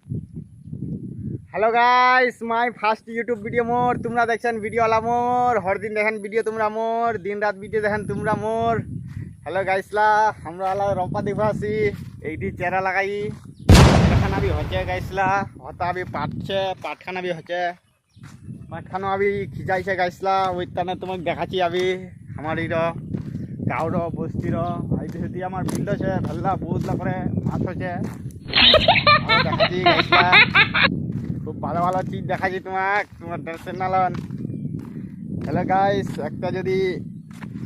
Hello guys my first YouTube video more तुम्हारा देखছেন video আলা মোর হর দিন দেখেন ভিডিও তোমরা মোর দিন রাত ভিডিও দেখেন তোমরা মোর হ্যালো গাইসলা আমরা আলা রম্পা দেখবা আসি এইটি চেরা লাগাই এখানে আবি হচ্ছে গাইসলা হতা আবি পাটছে পাটখানা আবি হচ্ছে পাটখানা আবি খিজাইছে গাইসলা ওইখানে তোমাকে দেখাচ্ছি আবি আমার ইর গাঁওর বস্তির আইতে সেটি আমার বিল্ড আছে ভাল্লা বহুত করে মাছ হচ্ছে দেখাচ্ছি গাইসলা খুব ভালো ভালো চিজ দেখাচ্ছি তোমার টেনশন না লন। হ্যালো গাইস একটা যদি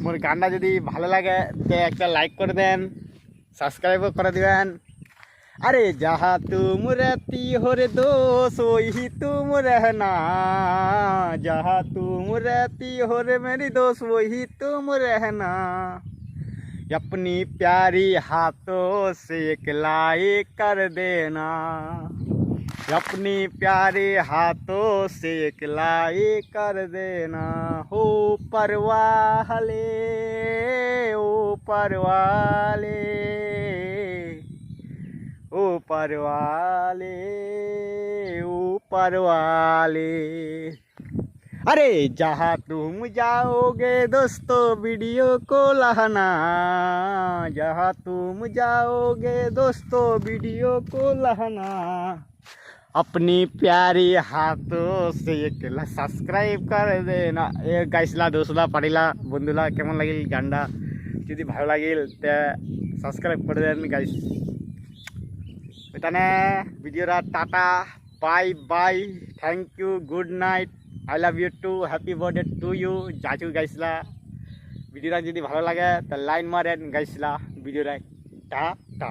মোর গানটা যদি ভালো লাগে তো একটা লাইক করে দেন, সাবস্ক্রাইবও করে দিবেন। अरे जहाँ तुम रहती हो रे दोस्त वही तुम रहना, जहाँ तुम रहती हो रे मेरी दोस्त वही तुम रहना, अपनी प्यारी हाथों से एक लाइक कर देना, अपनी प्यारे हाथों से एक लाइक कर देना। हो परवाले ओ परवाले ऊपर वाले ऊपर वाले। अरे जहाँ तुम जाओगे दोस्तों वीडियो को लाना, जहाँ तुम जाओगे दोस्तों वीडियो को लाना, अपनी प्यारी हाथों से एक সাবস্ক্রাইব করে দেনা। এ গাইসলা দোস্তলা পারিলা বন্ধুলা কেমন লাগিল গানটা যদি ভালো লাগিল তে সাবস্ক্রাইব করে দেন গাইস। এখানে ভিডিওটা tata bye bye thank you good night I love you too happy birthday to you জাজু গাইসলা। ভিডিওটা যদি ভালো লাগে তা লাইন মারেন গাইসলা ভিডিওটা টাটা।